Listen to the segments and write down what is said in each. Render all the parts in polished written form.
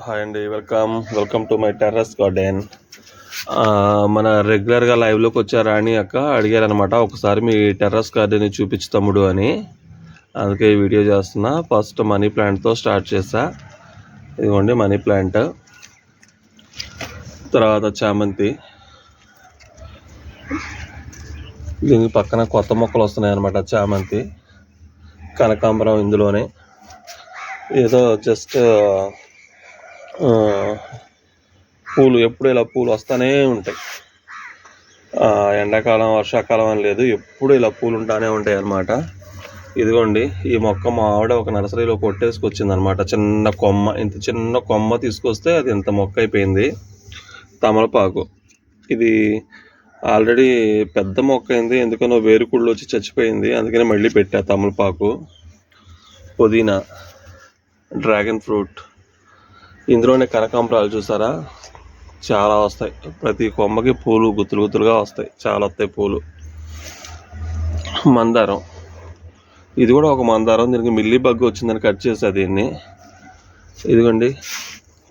Hi అండి, welcome to my terrace garden. మన రెగ్యులర్గా లైవ్లోకి వచ్చే రాణి అక్క అడిగారనమాట, ఒకసారి మీ టెర్రస్ గార్డెన్ చూపించు తమ్ముడు అని. అందుకే ఈ వీడియో చేస్తున్నా. ఫస్ట్ మనీ ప్లాంట్తో స్టార్ట్ చేసా. ఇదిగోండి మనీ ప్లాంట్, తర్వాత చామంతి, దీని పక్కన కొత్త మొక్కలు వస్తున్నాయి అనమాట. చామంతి, కనకాంబరం, ఇందులోనే ఏదో జస్ట్ పూలు ఎప్పుడు ఇలా పూలు వస్తూనే ఉంటాయి. ఎండాకాలం వర్షాకాలం అని లేదు, ఎప్పుడు ఇలా పూలు ఉంటానే ఉంటాయి అన్నమాట. ఇదిగోండి ఈ మొక్క మా ఆవిడ ఒక నర్సరీలో కొట్టేసుకొచ్చింది అనమాట. చిన్న కొమ్మ, ఇంత చిన్న కొమ్మ తీసుకొస్తే అది ఇంత మొక్క అయిపోయింది. తమలపాకు, ఇది ఆల్రెడీ పెద్ద మొక్క అయింది, ఎందుకనో వేరుకుళ్ళు వచ్చి చచ్చిపోయింది, అందుకని మళ్ళీ పెట్టా తమలపాకు. పుదీనా, డ్రాగన్ ఫ్రూట్, ఇందులోనే కనకాంబరాలు చూసారా, చాలా వస్తాయి. ప్రతి కొమ్మకి పూలు గుత్తులు గుత్తులుగా వస్తాయి, చాలా వస్తాయి పూలు. మందారం, ఇది కూడా ఒక మందారం, దీనికి మిల్లీ బగ్ వచ్చిందని కట్ చేసా దీన్ని. ఇదిగోండి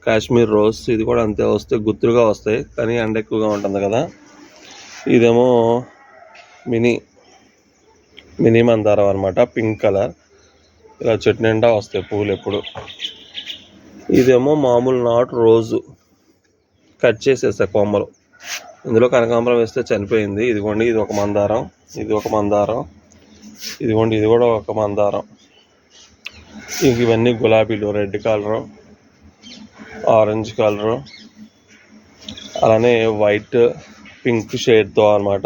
కాశ్మీర్ రోజ్, ఇది కూడా అంతే వస్తాయి, గుత్తులుగా వస్తాయి, కానీ ఎండ ఎక్కువగా ఉంటుంది కదా. ఇదేమో మినీ మందారం అనమాట, పింక్ కలర్, ఇలా చెట్టు నిండా వస్తాయి పూలు ఎప్పుడు. ఇదేమో మామూలు నాటు రోజు, కట్ చేసేసా కొమ్మలు. ఇందులో కనకాంబరం వేస్తే చనిపోయింది. ఇదిగోండి ఇది ఒక మందారం, ఇది ఒక మందారం, ఇదిగోండి ఇది కూడా ఒక మందారం. ఇంక ఇవన్నీ గులాబీలు, రెడ్ కలరు, ఆరెంజ్ కలరు, అలానే వైట్ పింక్ షేడ్తో అనమాట.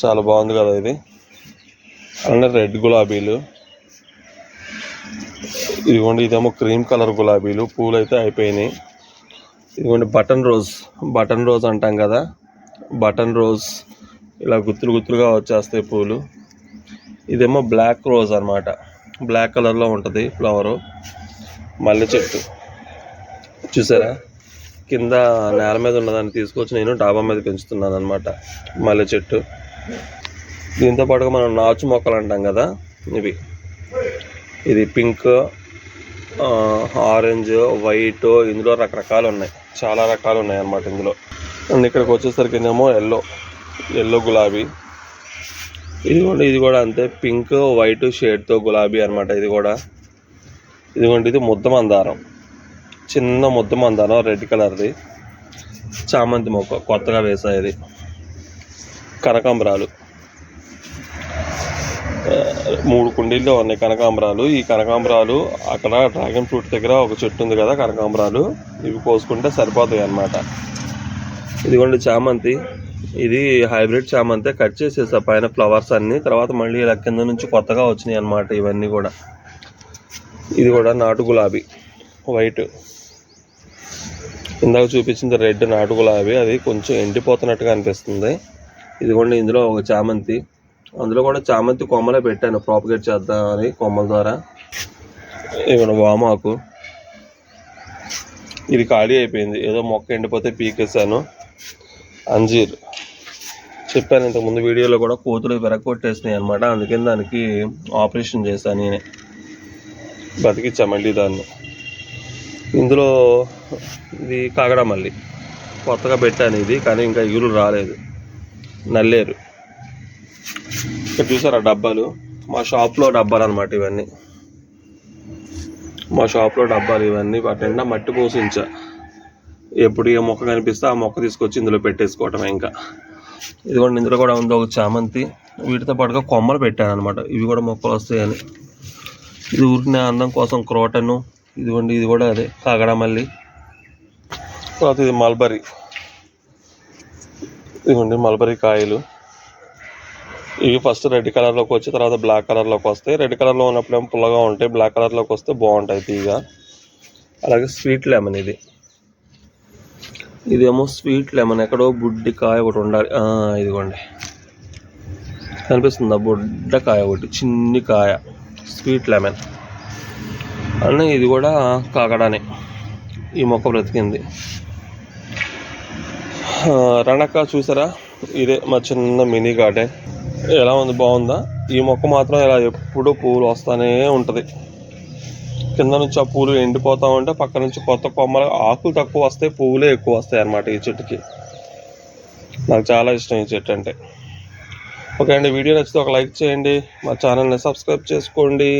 చాలా బాగుంది కదా ఇది. అలానే రెడ్ గులాబీలు, ఇదిగోండి ఇదేమో క్రీమ్ కలర్ గులాబీలు, పూలు అయితే అయిపోయినాయి. ఇదిగోండి బటన్ రోజ్ అంటాం కదా, బటన్ రోజ్ ఇలా గుత్తులు గుత్తులుగా వచ్చేస్తాయి పూలు. ఇదేమో బ్లాక్ రోజ్ అనమాట, బ్లాక్ కలర్లో ఉంటుంది ఫ్లవరు. మల్లె చెట్టు చూసారా, కింద నేల మీద ఉన్నదాన్ని తీసుకొచ్చి నేను డాబా మీద పెంచుతున్నాను అనమాట, మల్లె చెట్టు. దీంతో పాటుగా మనం నాచు మొక్కలు అంటాం కదా, ఇది పింక్, ఆరెంజ్, వైట్, ఇందులో రకరకాలు ఉన్నాయి, చాలా రకాలు ఉన్నాయి అన్నమాట ఇందులో. అండ్ ఇక్కడికి వచ్చేసరికి ఏమో ఎల్లో గులాబీ, ఇది కూడా అంతే, పింక్ వైట్ షేడ్తో గులాబీ అనమాట. ఇదిగోండి ఇది ముద్ద మందారం, చిన్న ముద్ద మందారం, రెడ్ కలర్ది. చామంతి మొక్క కొత్తగా వేసాయి. కనకాంబరాలు 3 కుండీల్లో ఉన్నాయి కనకాంబరాలు. ఈ కనకాంబరాలు అక్కడ డ్రాగన్ ఫ్రూట్ దగ్గర ఒక చెట్టు ఉంది కదా, కనకాంబరాలు ఇవి కోసుకుంటే సరిపోతాయి అన్నమాట. ఇదిగోండి చామంతి, ఇది హైబ్రిడ్ చామంతి, కట్ చేసేసా పైన ఫ్లవర్స్ అన్నీ, తర్వాత మళ్ళీ ఇలా కింద నుంచి కొత్తగా వచ్చినాయి అన్నమాట ఇవన్నీ కూడా. ఇది కూడా నాటు గులాబీ వైట్, ఇందాక చూపించింది రెడ్ నాటు గులాబీ, అది కొంచెం ఎండిపోతున్నట్టుగా అనిపిస్తుంది. ఇదిగోండి ఇందులో ఒక చామంతి, అందులో కూడా చామంతి కొమ్మలే పెట్టాను ప్రాపగేట్ చేద్దామని కొమ్మల ద్వారా. ఇక్కడ వామాకు, ఇది ఖాళీ అయిపోయింది, ఏదో మొక్క ఎండిపోతే పీకేసాను. అంజీర్, చెప్పాను ఇంతకుముందు వీడియోలో కూడా, కోతులు విరగొట్టేసినాయి అనమాట, అందుకని దానికి ఆపరేషన్ చేశాను నేనే, బతికిచ్చా మళ్ళీ దాన్ని. ఇందులో ఇది కాగడమల్లి కొత్తగా పెట్టాను ఇది, కానీ ఇంకా ఇగురు రాలేదు. నల్లేరు, ఇక్కడ చూసారా డబ్బాలు, మా షాప్లో డబ్బాలు అనమాట ఇవన్నీ, వాటి నిండా మట్టి పోసించా. ఎప్పుడు ఏ మొక్క కనిపిస్తే ఆ మొక్క తీసుకొచ్చి ఇందులో పెట్టేసుకోవటమే ఇంకా. ఇదిగోండి ఇందులో కూడా ఉంది ఒక చామంతి, వీటితో పాటుగా కొమ్మలు పెట్టాను అనమాట, ఇవి కూడా మొక్కలు వస్తాయని. ఇది ఊరిన అందం కోసం క్రోటను. ఇదిగోండి ఇది కూడా అదే కాగడమల్లి. తర్వాత ఇది మల్బరీ, ఇదిగోండి మల్బరీ కాయలు. ఇవి ఫస్ట్ రెడ్ కలర్లోకి వచ్చి తర్వాత బ్లాక్ కలర్లోకి వస్తాయి. రెడ్ కలర్లో ఉన్నప్పుడు ఏమో పుల్లగా ఉంటాయి, బ్లాక్ కలర్లోకి వస్తే బాగుంటాయి తీగా. అలాగే స్వీట్ లెమన్, ఇదేమో స్వీట్ లెమన్, ఎక్కడో బుడ్డి కాయ ఒకటి ఉండాలి. ఇదిగోండి కనిపిస్తుందా, బుడ్డ కాయ ఒకటి, చిన్ని కాయ, స్వీట్ లెమన్. అన్నీ ఇది కూడా కాకడానే, ఈ మొక్క బ్రతికింది. రణక్క చూసారా, ఇదే మా చిన్న మినీ గార్డెన్. ఎలా ఉంది, బాగుందా? ఈ మొక్క మాత్రం ఇలా ఎప్పుడూ పువ్వులు వస్తూనే ఉంటుంది. కింద నుంచి ఆ పూలు ఎండిపోతూ ఉంటే పక్క నుంచి కొత్త కొమ్మలు, ఆకులు తక్కువ వస్తాయి, పువ్వులే ఎక్కువ వస్తాయి అన్నమాట ఈ చెట్టుకి. నాకు చాలా ఇష్టం ఈ చెట్టు అంటే. ఓకే అండి, వీడియో నచ్చితే ఒక లైక్ చేయండి, మా ఛానల్ని సబ్స్క్రైబ్ చేసుకోండి.